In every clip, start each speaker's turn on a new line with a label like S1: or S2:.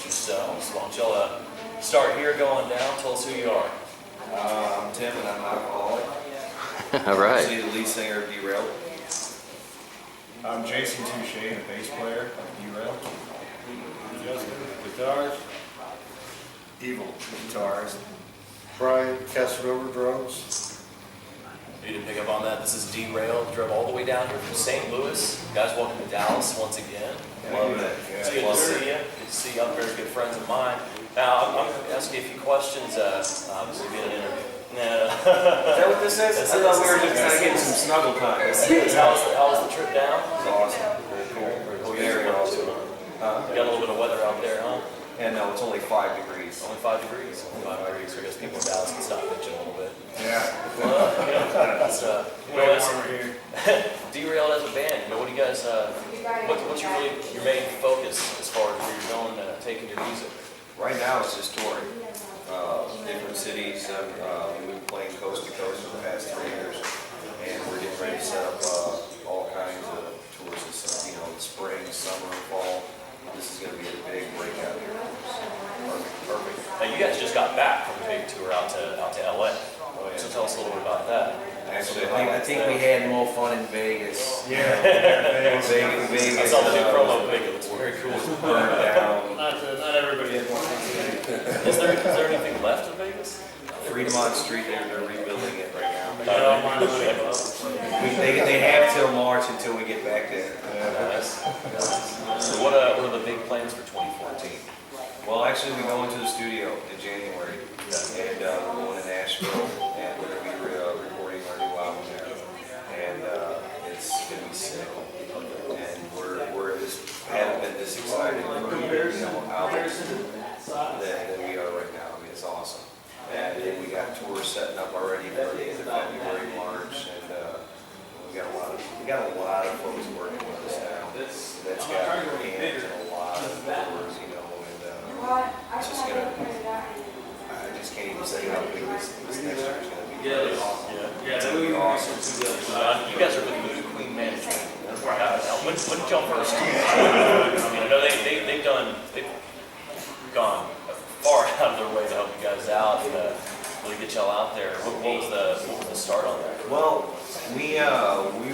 S1: introduce yourselves. Why don't y'all start here, going down. Tell us who you are.
S2: I'm Tim, and I'm an alcoholic.
S3: All right.
S2: I'm the lead singer of Derailed.
S4: I'm Jason Touche, the bass player of Derailed. Justin, guitars.
S2: Evil guitars.
S4: Brian, Casanova drums.
S1: You didn't pick up on that. This is Derailed. Drove all the way down here from St. Louis. Guys, welcome to Dallas once again.
S2: Love it.
S1: It's good to see you. Good to see you. I'm very good friends of mine. Now, I'm going to ask you a few questions. Obviously, being an interview. No.
S2: Is that what this is? I thought we were just kind of getting some snuggle time.
S1: How was the trip down?
S2: It was awesome. Very cool. Very awesome.
S1: You got a little bit of weather out there, huh?
S2: And no, it's only 5 degrees.
S1: Only 5 degrees. Only 5 degrees. So I guess people in Dallas can stop bitching a little bit.
S4: Yeah.
S1: Listen, Derailed as a band. What do you guys? What's your main focus as far as where you're going, taking your music?
S2: Right now, it's just touring. Different cities. We've been playing coast to coast for the past 3 years, and we're getting ready to set up all kinds of tours. This, spring, summer, fall. This is going to be a big breakout here.
S1: Perfect. Now you guys just got back from a big tour out to LA.
S2: Oh, yeah.
S1: So tell us a little bit about that.
S2: Actually, I think we had more fun in Vegas.
S4: Yeah.
S2: Vegas.
S1: I saw the new promo pic. It looks very cool.
S2: Burned down.
S4: Not everybody had one.
S1: Is there anything left in Vegas?
S2: Freedom on Street, they're rebuilding it right now.
S1: Nice.
S2: They have till March until we get back there.
S1: So what are the big plans for 2014?
S2: Well, actually, we go into the studio in January, and we're going to Nashville, and we're going to be recording our new album there, and it's going to be sick. And we're just haven't been this excited for albums that we are right now. I mean, it's awesome. And then we got tours setting up already for the end of February, March, and we got a lot of folks working with us now. That's got hands and a lot of tours, and it's just gonna. I just can't even say how big this next year is gonna be. It's gonna be awesome.
S1: You guys are with Voodoo Queen Management. When did y'all first? I know they've gone far out of their way to help you guys out and really get y'all out there. What was the start on that?
S2: Well, we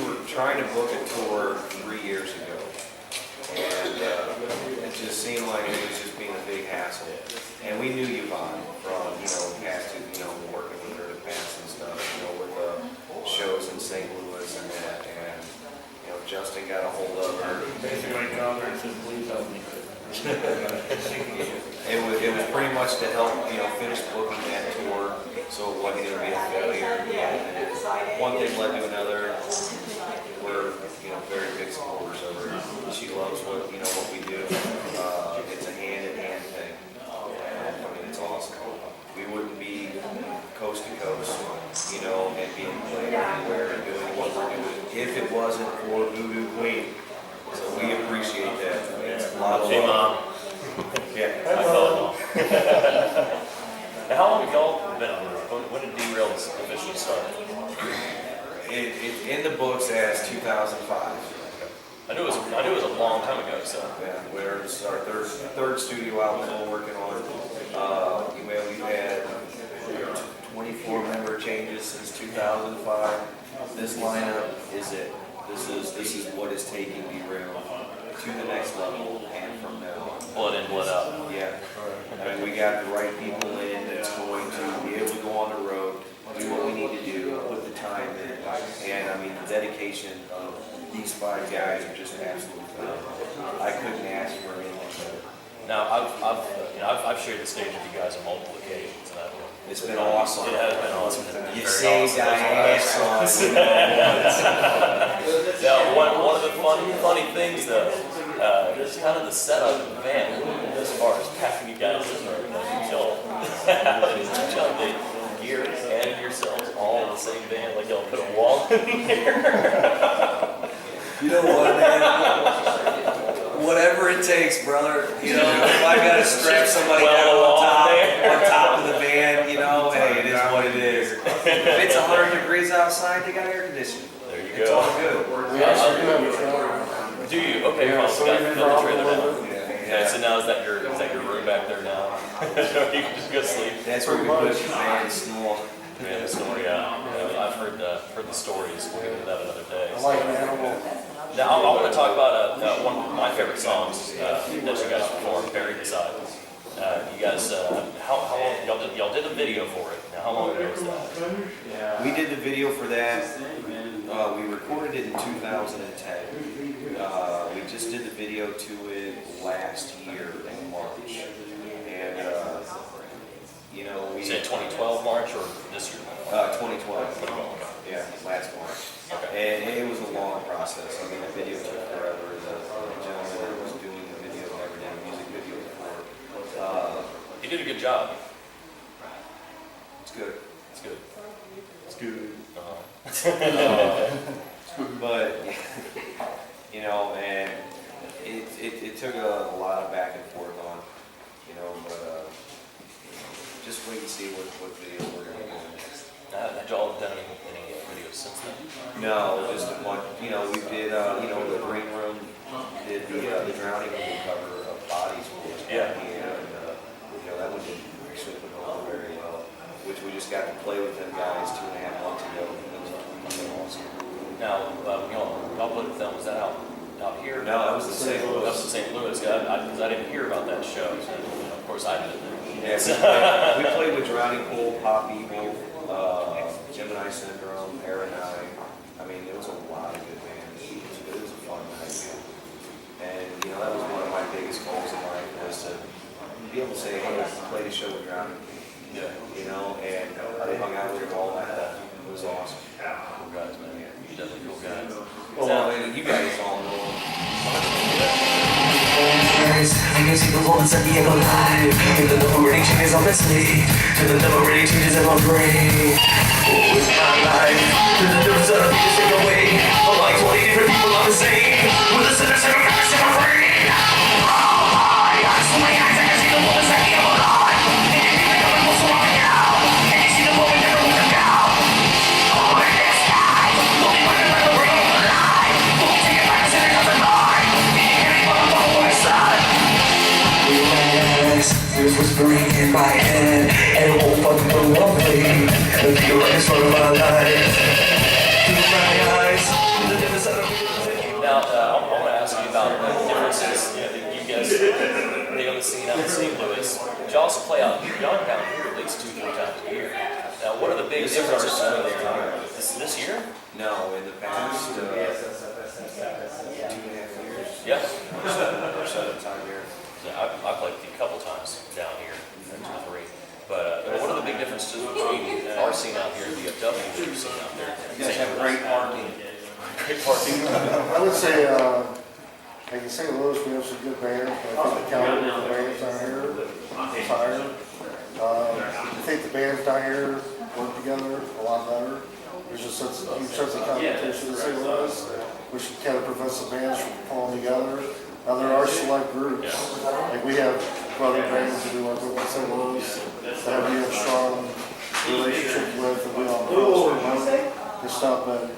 S2: were trying to book a tour 3 years ago, and it just seemed like it was just being a big hassle. And we knew Yvonne from past working with her in the past and stuff, with shows in St. Louis and that, and Justin got a hold of her.
S4: Basically, my daughter says, "Please help me."
S2: It was pretty much to help finish booking that tour, so it wasn't going to be a failure. And one thing led to another. We're very big supporters of her. She loves what we do. It's a hand-in-hand thing. I mean, it's awesome. We wouldn't be coast to coast, and being played everywhere and doing what we're doing if it wasn't for Voodoo Queen. So we appreciate that. I mean, it's a lot of
S1: Hey,
S2: love.
S1: Mom.
S2: Yeah.
S1: I call it Mom. Now, how long have y'all been on the road? When did Derailed officially start?
S2: It's in the books as 2005.
S1: I knew it was a long time ago. So
S2: Yeah, it's our third studio album that we're working on. We've had 24 member changes since 2005. This lineup is it. This is what is taking Derailed to the next level and from there on.
S1: blood in, blood out.
S2: Yeah. I mean, we got the right people in that's going to be able to go on the road, do what we need to do, put the time in. And I mean, the dedication of these 5 guys are just absolutely phenomenal. I couldn't ask for anything better.
S1: Now, I've shared the stage with you guys on multiple occasions, and
S2: It's been awesome.
S1: It has been awesome.
S2: You
S1: Very
S2: saved
S1: awesome.
S2: our ass on.
S1: Now, one of the funny things though is kind of the setup of the band as far as packing you guys in there. Y'all the gear and yourselves all in the same band, like y'all put a wall in here.
S2: You know what, man? Whatever it takes, brother. If I gotta strap somebody down on top of the van, hey, it is what it is. If it's 100 degrees outside, they got air conditioning.
S1: There you
S2: It's
S1: go.
S2: all good.
S4: We actually do have a trailer.
S1: Do you? Okay,
S4: Yeah,
S1: well,
S4: so
S1: got
S4: we
S1: the
S4: can drop
S1: trailer
S4: a
S1: now.
S4: little bit.
S1: Okay, so now is that your room back there now. You can just go sleep.
S2: That's where we put man snore.
S1: Man, the story, I've heard the stories. We'll get into that another day.
S3: I like an animal.
S1: Now, I want to talk about one of my favorite songs that you guys performed, Buried Inside. You guys, how long, y'all did a video for it. Now, how long ago was that?
S2: We did the video for that. We recorded it in 2010. We just did the video to it last year in March. And, you know, we...
S1: You said 2012 March or this year?
S2: 2012.
S1: 2012, okay.
S2: Yeah, last March.
S1: Okay.
S2: And it was a long process. I mean, the video took forever. The gentleman that was doing the video never did a music video before.
S1: You did a good job.
S2: It's good.
S1: It's good.
S4: It's good.
S2: But, you know, and it took a lot of back and forth on, you know, but just wait and see what video we're going to do next.
S1: Had y'all done any videos since then?
S2: No, just a bunch, you know, we did, you know, the Green Room, did the Drowning Pool cover of Bodies.
S1: Yeah.
S2: And, you know, that one didn't actually put over very well, which we just got to play with them guys 2.5 months ago. It was really awesome.
S1: Now, y'all put the film, was that out here?
S2: No, that was in St. Louis.
S1: That was in St. Louis, because I didn't hear about that show. So, you know, of course, I didn't.
S2: Yeah, we played with Drowning Pool, Pop Evil, Gemini Syndrome, Air and I mean, there was a lot of good bands. It was a fun night. And, you know, that was one of my biggest goals in life was to be able to say, hey, I played a show with Drowning Pool.
S1: Yeah.
S2: You know, and they hung out with them all night. It was awesome.
S1: Cool guys, man. You're definitely cool guys.
S2: Well, you guys all know them.
S5: I can see the voice of the echo live. The number really changes on my sleep. The number really changes in my brain. With my life, the difference of me just take away. Like 20 different people on the same. With a center, center, center, brain. Oh my eyes, so my eyes, I can see the voice of the echo live. And you feel like I'm supposed to walk me out. And you see the moment never will come down. Oh, in the sky, only one in the world alive. Only take it back, the center doesn't lie. And you can't even on my side. There's whispering in my head, and it won't fucking go away. The feel like it's part of my life. Through my eyes, the difference that I'm
S1: Now, I want to ask you about the differences that you guys play on the scene out in St. Louis. But you also play out down here at least 2-3 times a year. Now, what are the big differences between there? This year?
S2: No, in the past 2.5 years.
S1: Yeah.
S2: Or so time here.
S1: I played a couple times down here, 2 or 3. But what are the big differences between our scene out here and DFW and your scene out there?
S2: You guys have great parking.
S1: Great parking.
S3: I would say, like in St. Louis, we have some good bands, but I think the caliber of the bands down here is higher. I think the bands down here work together a lot better. There's just such a huge sense of competition in St. Louis, which kind of prevents the bands from pulling together. Now there are select groups, like we have brother bands that we work with in St. Louis that have a strong relationship with, and we all know and stuff, but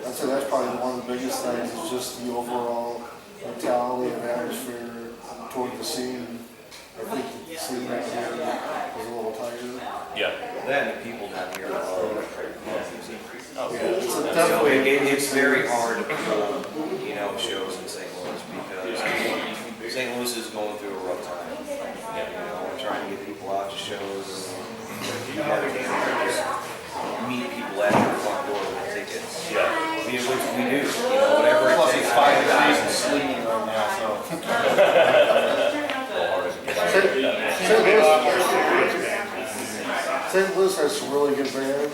S3: I'd say that's probably one of the biggest things is just the overall mentality and atmosphere toward the scene. I think the scene down here is a little tighter.
S1: Yeah.
S2: That and the people down here are
S1: Oh,
S3: Yeah, it's
S2: so
S3: definitely.
S2: it's very hard to pull, you know, shows in St. Louis because St. Louis is going through a rough time. You know, we're trying to get people out to shows. You can't just meet people at their front door with tickets.
S1: Yeah.
S2: Which we do, you know, whatever it takes.
S3: 5 days of sleeping right now, so. St. Louis has some really good bands,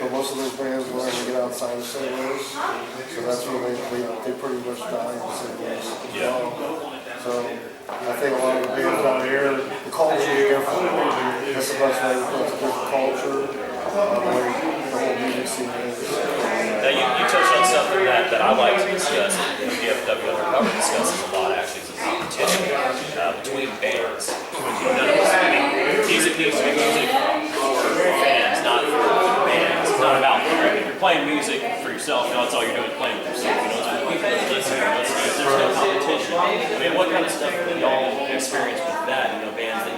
S3: but most of those bands will never get outside of St. Louis, so that's where they pretty much die in St. Louis as well. So I think a lot of the bands down here, the culture is different. That's the best way to put it, it's a different culture, the way the whole music scene is.
S1: Now, you touched on something that I like to discuss, and DFW Undercover discusses a lot, actually, is the competition between bands. None of us, I mean, music needs to be music for fans, not for bands. It's not about, if you're playing music for yourself, you know, that's all you're doing, playing with yourself. You know, it's for fans listening, there's no competition. I mean, what kind of stuff do y'all experience with that, you know, bands that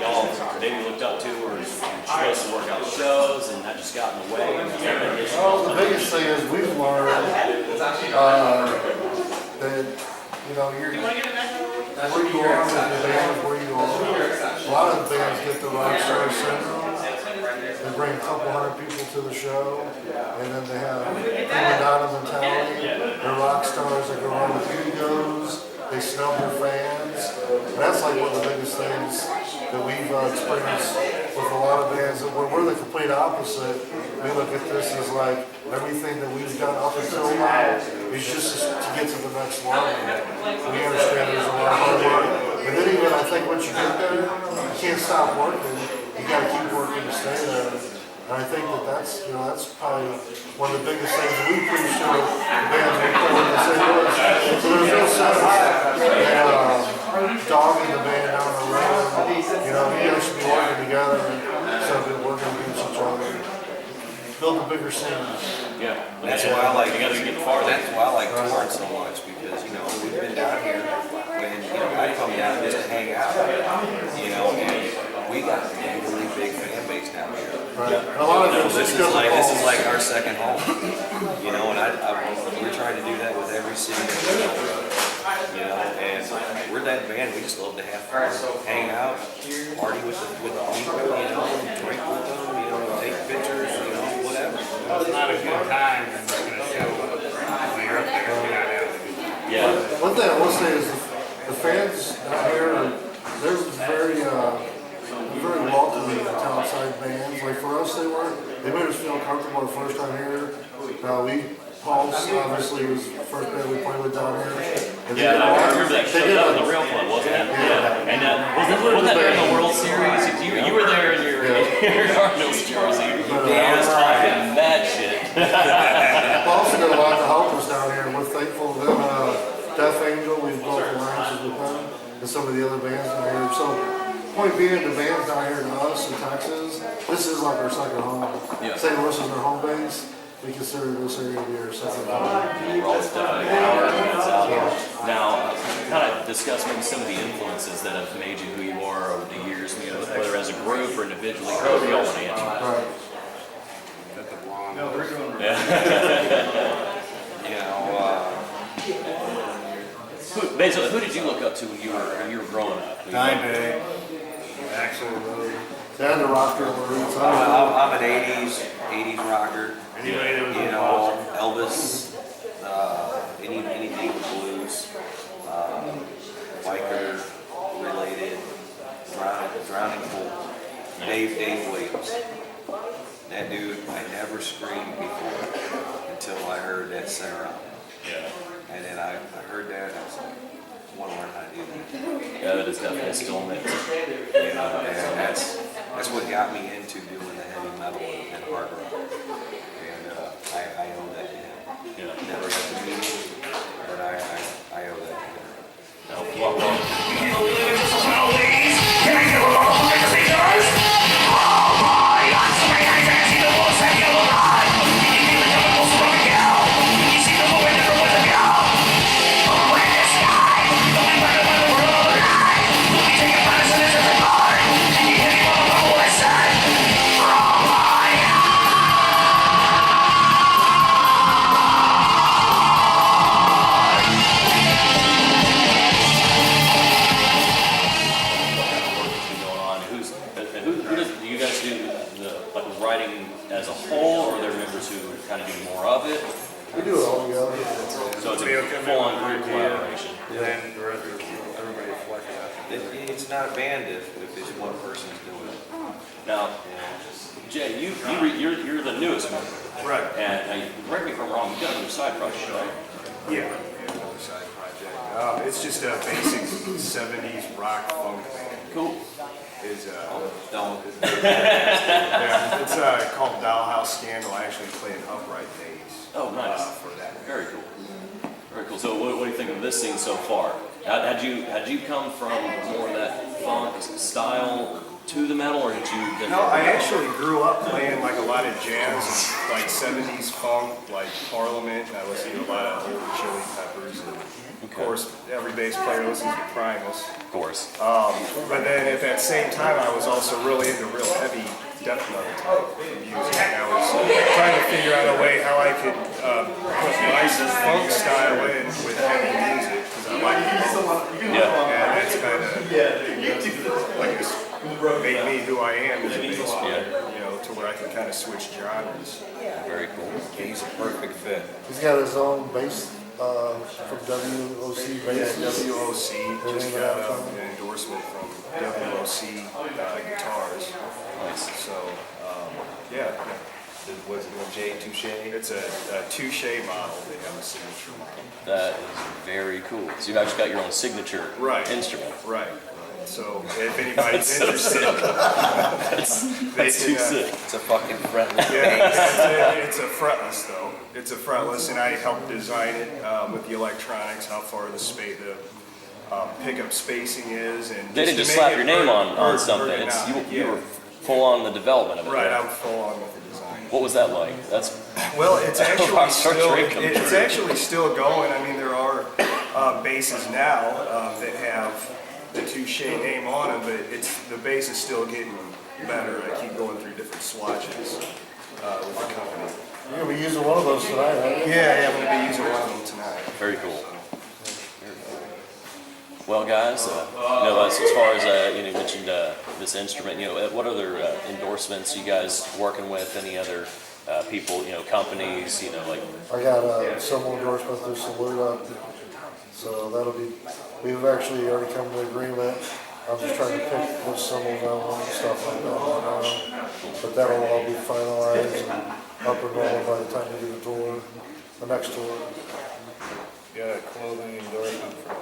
S1: maybe looked up to, or is supposed to work out shows, and that just got in the way?
S3: Well, the biggest thing is we've learned that, you know, where you are with the band is where you are. A lot of the bands get the rock star syndrome. They bring a couple hundred people to the show, and then they have prima donna mentality. They're rock stars that go around with egos. They snub their fans. And that's like one of the biggest things that we've experienced with a lot of bands. That we're the complete opposite. We look at this as like everything that we've done up until now is just to get to the next level. We understand there's a lot of hard work. And then even I think once you get there, you can't stop working. You got to keep working to stay there. And I think that's, you know, that's probably one of the biggest things that we preach to the bands we play with in St. Louis. So there's no sense dogging the band down the road. You know, you guys should be working together instead of working against each other. Build a bigger scene.
S1: Yeah,
S2: That's why I like.
S1: You gotta get farther.
S2: That's why I like touring so much, because you know we've been down here when you know I come down just to hang out. You know, and we got a really big fan base down here.
S3: Right. And a lot of
S2: This is like our second home. You know, and we're trying to do that with every city that we go. You know, and we're that band. We just love to have fun, hang out, party with the people. You know, drink with them. You know, take pictures. You know, whatever.
S4: It's not a good time, and it's going to show up. When you're up there, you're not having a good time.
S1: Yeah.
S3: One thing I will say is the fans down here, they're very welcoming to outside bands. Like for us, they made us feel comfortable the first time here. Pulse obviously was the first band we played with down here. And
S1: Yeah, I remember that show. That was the real club, wasn't it? Yeah. And wasn't that during the World Series? You were there in your Cardinals jersey. I was talking mad shit.
S3: Pulse did a lot to help us down here, and we're thankful to them. Death Angel, we've built alliances with them and some of the other bands down here. So, point being, the bands down here to us in Texas, this is like our second home.
S1: Yeah.
S3: St. Louis is our home base. We consider this area to be our second home.
S1: We're all definitely power bands out here. Now, kind of discuss maybe some of the influences that have made you who you are over the years, you know, whether as a group or individually. However y'all want to answer.
S3: Right.
S1: Basically, who did you look up to when you were growing up?
S4: Dimebag, Axl Rose.
S3: And the rocker roots.
S2: I'm an '80s rocker.
S4: Anybody that was
S2: You
S4: involved.
S2: know, Elvis, anything with blues, biker related, drowning pool. Dave Williams. That dude, I never screamed before until I heard that singer.
S1: Yeah.
S2: And then I heard that and I was like, I want to learn how to do that.
S1: Yeah, that is definitely still mixed.
S2: You know, and that's what got me into doing the heavy metal and hard rock. And I owe that to him.
S1: Yeah.
S2: Never got to meet him, but I owe that to him.
S1: Now, well, as a whole, or are there members who kind of do more of it?
S3: We do it all together.
S1: So it's a full-on group collaboration.
S4: Then the rest of everybody flex out.
S2: It's not a band if it's one person's doing it.
S1: Now, Jay, you're the newest member.
S4: Right.
S1: And correct me if I'm wrong, you've got another side project, right?
S4: Yeah. Another side project. It's just a basic 70s rock funk band.
S1: Cool.
S2: Don't.
S4: Yeah, it's called Dollhouse Scandal. I actually played Upright Days.
S1: Oh, nice.
S4: For that.
S1: Very cool. Very cool. So what do you think of this scene so far? Had you come from more of that funk style to the metal, or had you?
S4: No, I actually grew up playing like a lot of jazz, like 70s funk, like Parliament. I listened to a lot of old Chili Peppers and Of course, every bass player listens to Primus.
S1: Of course.
S4: But then at that same time, I was also really into real heavy death metal type music. And I was trying to figure out a way how I could put my funk style in with heavy music, because I like it.
S1: Yeah.
S4: And that's kind of like it's made me who I am as a bass player, you know, to where I can kind of switch genres.
S1: Very cool.
S2: He's a perfect fit.
S3: He's got his own bass from WOC
S4: Yeah,
S3: Bass.
S4: WOC just got an endorsement from WOC Guitars.
S1: Nice.
S4: So, yeah.
S2: Was it a J Touche?
S4: It's a Touche model. They have a signature model.
S1: That is very cool. So you've actually got your own signature instrument.
S4: Right. So if anybody's interested,
S1: That's too sick.
S2: It's a fucking fretless.
S4: yeah, it's a fretless though. It's a fretless, and I helped design it with the electronics, how far the pickup spacing is, and
S1: They didn't just slap your name on something. It's, you were full on the development of it.
S4: right.
S1: There.
S4: I'm full on with the design.
S1: What was that like? That's
S4: Well, it's
S1: Our dream come
S4: it's
S1: true.
S4: actually still going. I mean, there are bases now that have the Touche name on them, but the bass is still getting better. I keep going through different swatches with the company.
S3: You're gonna be using one of those tonight, aren't you?
S4: Yeah, I'm going to be using one of them tonight.
S1: very cool. Well, guys, as far as you mentioned this instrument, what other endorsements you guys working with? Any other people, companies, like
S3: I got several endorsements through Saluda, so that'll be. We've actually already come to agreement. I'm just trying to pick which symbols I want and stuff like that. But that'll all be finalized and up and rolling by the time we do the tour, the next tour.
S6: Got a clothing endorsement from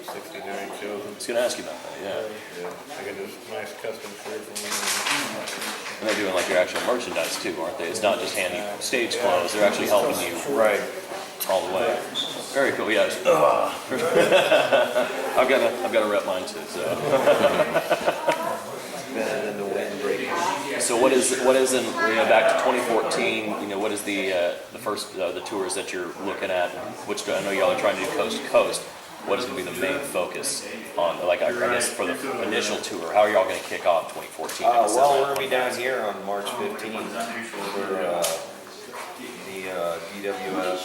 S6: 69 shows.
S1: I was going to ask you about that. Yeah,
S6: I got this nice custom shirt from them.
S1: and they're doing like your actual merchandise too, aren't they? It's not just handy stage clothes; they're actually helping you
S2: Right.
S1: all the way. Very cool. Yeah. I've got to rep mine too. So.
S2: Better than the wind breaking.
S1: So what is in back to 2014? What is the first the tours that you're looking at? Which I know y'all are trying to do coast to coast. What is going to be the main focus on? Like I guess for the initial tour, how are y'all going to kick off 2014?
S2: Well, we're going to be down here on March 15th for the DWF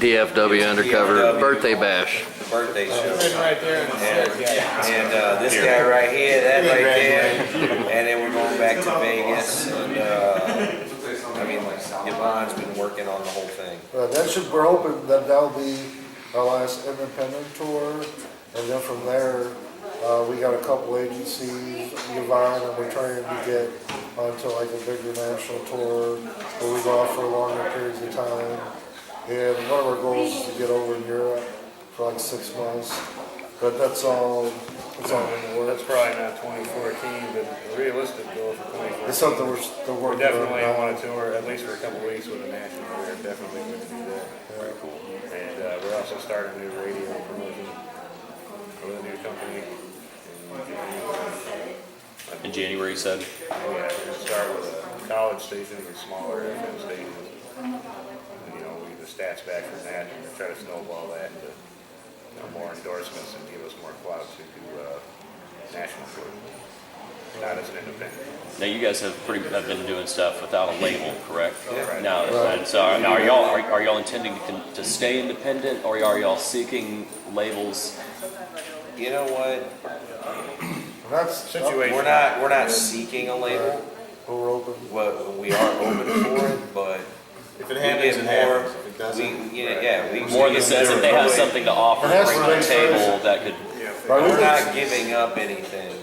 S7: DFW Undercover birthday bash.
S2: the birthday show.
S6: Right there.
S2: And this guy right here, that right there, and then we're going back to Vegas. And I mean, Yvonne's been working on the whole thing.
S3: We're hoping that that'll be our last independent tour, and then from there, we got a couple agencies, Yvonne, and we're trying to get onto like a bigger national tour where we go off for longer periods of time. And one of our goals is to get over in Europe for like 6 months, but that's all in the works.
S6: That's probably not 2014, but a realistic goal for 2014.
S3: It's something we're still
S6: We're
S3: working on.
S6: definitely on a tour, at least for a couple weeks with a national. We're definitely going to do that.
S1: Very cool.
S6: And we're also starting a new radio promotion with a new company.
S1: In January, you said.
S6: Yeah, we're going to start with a college station and smaller FM stations. And, the stats back from that and try to snowball that into more endorsements and give us more clout to do national tour. Not as an independent.
S1: Now you guys have been doing stuff without a label, correct?
S6: Yeah.
S1: Now, and so now are y'all intending to stay independent, or are y'all seeking labels?
S2: You know what?
S3: That's
S6: Situation.
S2: We're not seeking a label.
S3: we're open.
S2: Well, we are open for it, but
S6: If it
S2: we
S6: happens,
S2: get
S6: it
S2: more.
S6: happens. If it doesn't,
S2: We
S1: More in the sense that they have something to offer,
S3: It has
S1: bring
S3: to
S1: to the
S3: be
S1: table that could.
S3: Right,
S2: We're not giving up anything,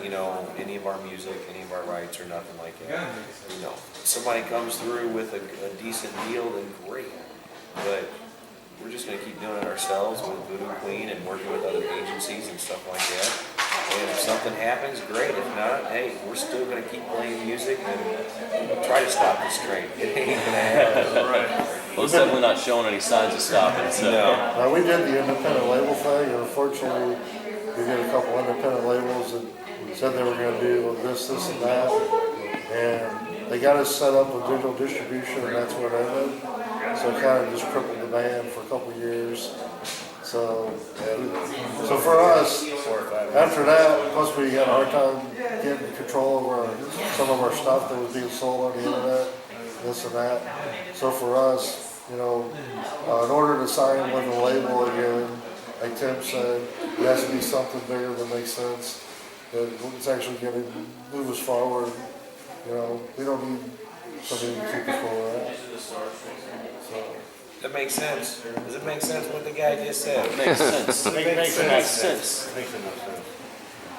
S2: any of our music, any of our rights or nothing like that. If somebody comes through with a decent deal, then great. But we're just gonna keep doing it ourselves with Voodoo Queen and working with other agencies and stuff like that. And if something happens, great. If not, hey, we're still gonna keep playing music and try to stop this train. It ain't gonna happen.
S1: Well, it's definitely not showing any signs of stopping. So.
S2: No.
S3: We did the independent label thing, and unfortunately, we did a couple independent labels that said they were going to do this, and that, and they got us set up with digital distribution, and that's what it ended. So it kind of just crippled the band for a couple of years. So for us, after that, plus we had a hard time getting control over some of our stuff that was being sold on the internet, this and that. So for us, in order to sign with a label again, like Tim said, it has to be something bigger that makes sense, that it's actually going to move us forward. We don't need somebody to keep us where we're at. So.
S2: That makes sense. Does it make sense what the guy just said?
S1: It makes sense.
S6: Makes
S1: Makes sense.
S6: Makes enough sense.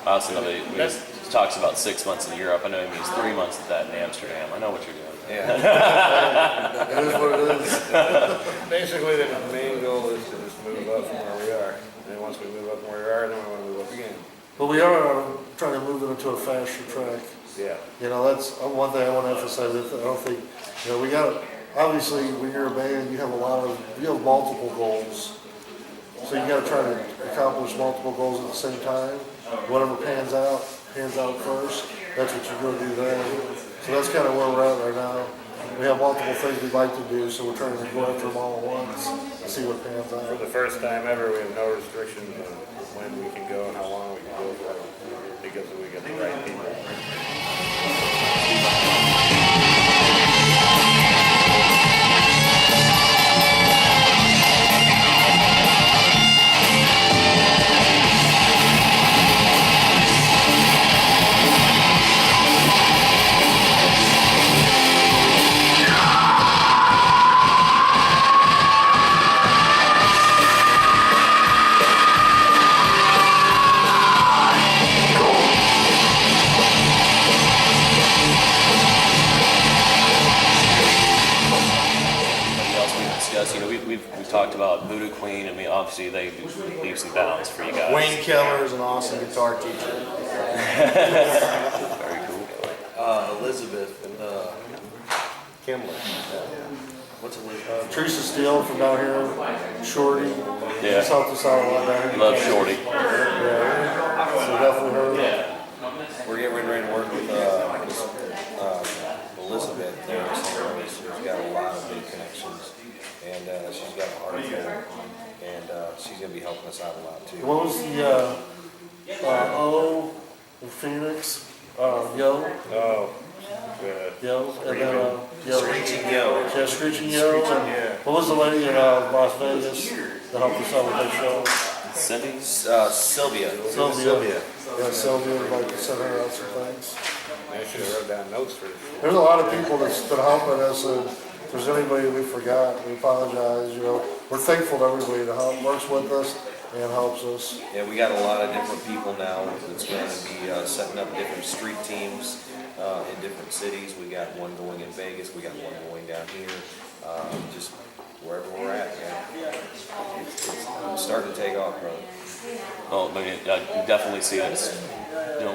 S1: I also know that he talks about 6 months in Europe. I know he means 3 months of that in Amsterdam. I know what you're doing.
S2: Yeah.
S3: It is what it is.
S6: Basically, the main goal is to just move up from where we are. And then once we move up from where we are, then we want to move up again.
S3: But we are trying to move it into a faster track.
S6: Yeah.
S3: That's one thing I want to emphasize. I don't think, we got, obviously when you're a band, you have multiple goals. So you got to try to accomplish multiple goals at the same time. Whatever pans out first. That's what you're going to do then. So that's kind of where we're at right now. We have multiple things we'd like to do, so we're trying to go after them all at once and see what pans
S6: For
S3: out.
S6: the first time ever, we have no restrictions on when we can go and how long we can go for, because we get the right people.
S1: We've talked about Voodoo Queen. I mean, obviously they do leaps and bounds for you guys.
S8: Wayne Keller is an awesome guitar teacher.
S1: Very cool.
S8: Elizabeth and Kimberly. What's Elizabeth?
S3: Teresa Steele from down here, Shorty.
S1: Yeah.
S3: She's helped us out a lot down here.
S1: Love Shorty.
S3: Yeah. So definitely her.
S2: We're getting ready to work with Elizabeth there in St. Louis. She's got a lot of big connections, and she's got a heart of gold, and she's going to be helping us out a lot too.
S3: What was the O in Phoenix? Yo.
S6: Oh, good.
S3: Yo. And then Yo.
S2: Screeching Yo.
S3: Yeah, Screeching Yo. And
S6: yeah.
S3: what was the lady in Las Vegas that helped us out with that show?
S1: Cindy?
S2: Sylvia.
S3: Sylvia. Yeah, Sylvia would like to send her out some things.
S6: I should have wrote down notes for this.
S3: There's a lot of people that's been helping us, and if there's anybody we forgot, we apologize. We're thankful to everybody that works with us and helps us.
S2: Yeah, we got a lot of different people now that's going to be setting up different street teams in different cities. We got one going in Vegas. We got one going down here. Just wherever we're at, man. It's starting to take off, brother.
S1: Well, I mean, I definitely see this.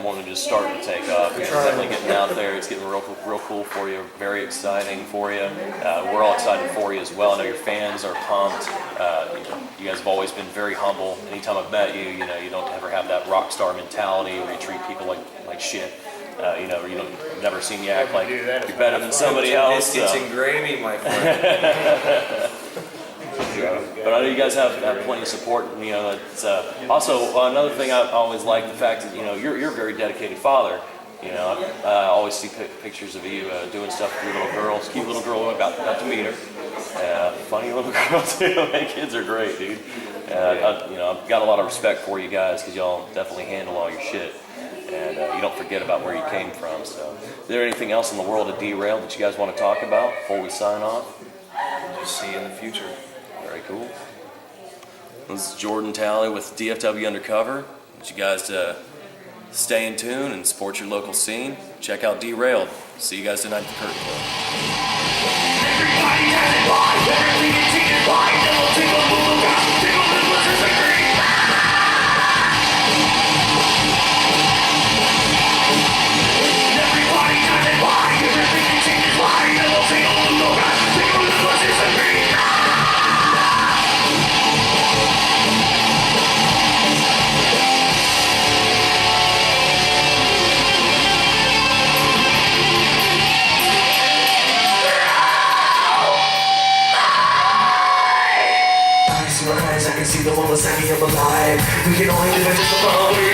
S1: More than just starting to take off. It's definitely getting out there. It's getting real cool for you. Very exciting for you. We're all excited for you as well. I know your fans are pumped. You guys have always been very humble. Anytime I've met you, you don't ever have that rock star mentality where you treat people like shit. Or you've never seen you act like you're better than somebody else.
S2: It's in gravy, my friend.
S1: But I know you guys have plenty of support. It's also another thing I always like the fact that you're a very dedicated father. I always see pictures of you doing stuff with your little girls. Cute little girl. I got to meet her. Funny little girl too. My kids are great, dude. I've got a lot of respect for you guys because y'all definitely handle all your shit. And you don't forget about where you came from. So, is there anything else in the world of Derailed that you guys want to talk about before we sign off?
S2: Just see you in the future.
S1: Very cool. This is Jordan Talley with DFW Undercover. I want you guys to stay in tune and support your local scene. Check out Derailed. See you guys tonight at the Curtain Club.
S5: Everybody has it live, everything is taken by, devil take a look out, take a look what's his agree. Everybody has it live, everything is taken by, devil take a look out, take a look what's his agree. I can see the one was We can only live by just the power.